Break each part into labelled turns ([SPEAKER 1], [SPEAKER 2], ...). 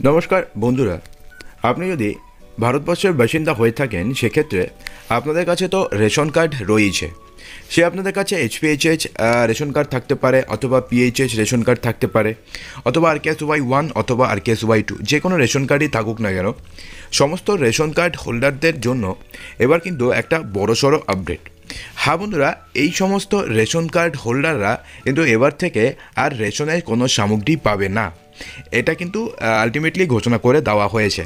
[SPEAKER 1] নমস্কার বন্ধুরা, আপনি যদি ভারতবর্ষের বাসিন্দা হয়ে থাকেন সেক্ষেত্রে আপনাদের কাছে তো রেশন কার্ড রয়েছে। সে আপনাদের কাছে এইচপিএইচএস রেশন কার্ড থাকতে পারে, অথবা পিএইচএস রেশন কার্ড থাকতে পারে, অথবা RKSY 1 অথবা RKSY 2, যে কোনো রেশন কার্ডই থাকুক না কেন, সমস্ত রেশন কার্ড হোল্ডারদের জন্য এবার কিন্তু একটা বড়সড় আপডেট। হ্যাঁ বন্ধুরা, এই সমস্ত রেশন কার্ড হোল্ডাররা কিন্তু এবার থেকে আর রেশনের কোনো সামগ্রী পাবে না। এটা কিন্তু আলটিমেটলি ঘোষণা করে দেওয়া হয়েছে।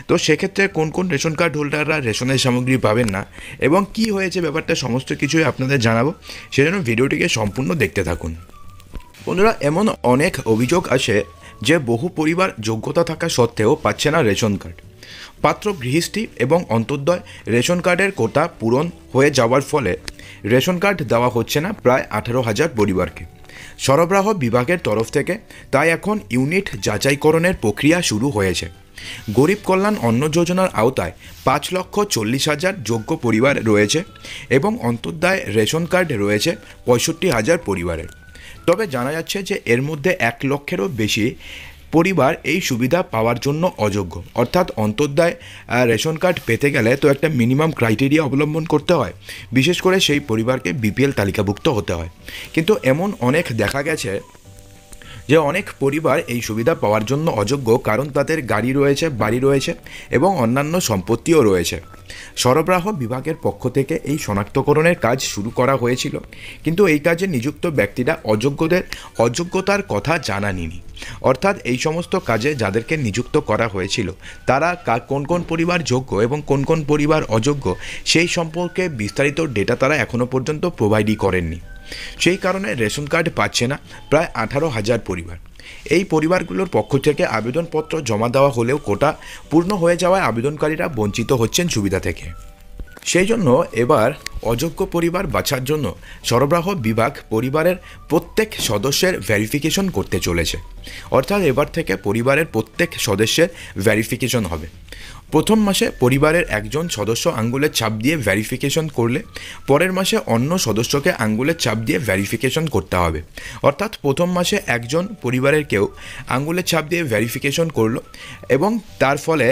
[SPEAKER 1] তো সেক্ষেত্রে কোন কোন রেশন কার্ড হোল্ডাররা রেশনের সামগ্রী পাবেন না এবং কি হয়েছে ব্যাপারটা সমস্ত কিছুই আপনাদের জানাবো, সেজন্য ভিডিওটিকে সম্পূর্ণ দেখতে থাকুন। বন্ধুরা, এমন অনেক অভিযোগ আসে যে বহু পরিবার যোগ্যতা থাকা সত্ত্বেও পাচ্ছে না রেশন কার্ড। পাত্র গৃহস্থী এবং অন্তর্দয় রেশন কার্ডের কোটা পূরণ হয়ে যাওয়ার ফলে রেশন কার্ড দেওয়া হচ্ছে না প্রায় 18,000 পরিবারকে। সরবরাহ বিভাগের তরফ থেকে তাই এখন ইউনিট যাচাইকরণের প্রক্রিয়া শুরু হয়েছে। গরিব কল্যাণ অন্ন যোজনার আওতায় 5,40,000 যোগ্য পরিবার রয়েছে এবং অন্তর্দয় রেশন কার্ড রয়েছে 65,000 পরিবারের। তবে জানা যাচ্ছে যে এর মধ্যে 1 লক্ষেরও বেশি পরিবার এই সুবিধা পাওয়ার জন্য অযোগ্য। অর্থাৎ অন্তর্দয় রেশন কার্ড পেতে গেলে তো একটা মিনিমাম ক্রাইটেরিয়া অবলম্বন করতে হয়, বিশেষ করে সেই পরিবারকে BPL তালিকাভুক্ত হতে হয়। কিন্তু এমন অনেক দেখা গেছে যে অনেক পরিবার এই সুবিধা পাওয়ার জন্য অযোগ্য, কারণ তাদের গাড়ি রয়েছে, বাড়ি রয়েছে এবং অন্যান্য সম্পত্তিও রয়েছে। সরবরাহ বিভাগের পক্ষ থেকে এই শনাক্তকরণের কাজ শুরু করা হয়েছিল, কিন্তু এই কাজে নিযুক্ত ব্যক্তিরা অযোগ্যদের অযোগ্যতার কথা জানাননি। অর্থাৎ এই সমস্ত কাজে যাদেরকে নিযুক্ত করা হয়েছিল তারা কোন কোন পরিবার যোগ্য এবং কোন কোন পরিবার অযোগ্য সেই সম্পর্কে বিস্তারিত ডেটা তারা এখনও পর্যন্ত প্রোভাইডই করেননি। সেই কারণে রেশন কার্ড পাচ্ছে না প্রায় 18,000 পরিবার। এই পরিবারগুলোর পক্ষ থেকে আবেদনপত্র জমা দেওয়া হলেও কোটা পূর্ণ হয়ে যাওয়ায় আবেদনকারীরা বঞ্চিত হচ্ছেন সুবিধা থেকে। সেই জন্য এবার অযোগ্য পরিবার বাছার জন্য সরবরাহ বিভাগ পরিবারের প্রত্যেক সদস্যের ভেরিফিকেশন করতে চলেছে। অর্থাৎ এবার থেকে পরিবারের প্রত্যেক সদস্যের ভেরিফিকেশন হবে। প্রথম মাসে পরিবারের একজন সদস্য আঙ্গুলের ছাপ দিয়ে ভেরিফিকেশন করলে পরের মাসে অন্য সদস্যকে আঙ্গুলের ছাপ দিয়ে ভেরিফিকেশন করতে হবে। অর্থাৎ প্রথম মাসে একজন পরিবারের কেউ আঙ্গুলের ছাপ দিয়ে ভেরিফিকেশন করলো এবং তার ফলে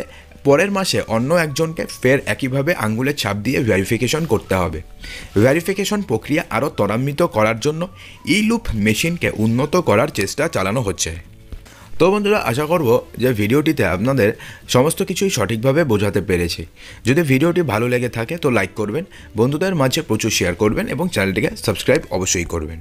[SPEAKER 1] পরের মাসে অন্য একজনকে ফের একইভাবে আঙ্গুলের ছাপ দিয়ে ভেরিফিকেশন করতে হবে। ভেরিফিকেশন প্রক্রিয়া আরও ত্বরান্বিত করার জন্য লুপ মেশিনকে উন্নত করার চেষ্টা চালানো হচ্ছে। তো বন্ধুরা, আশা করব যে ভিডিওটিতে আপনাদের সমস্ত কিছুই সঠিকভাবে বোঝাতে পেরেছি। যদি ভিডিওটি ভালো লেগে থাকে তো লাইক করবেন, বন্ধুদের মাঝে প্রচুর শেয়ার করবেন এবং চ্যানেলটিকে সাবস্ক্রাইব অবশ্যই করবেন।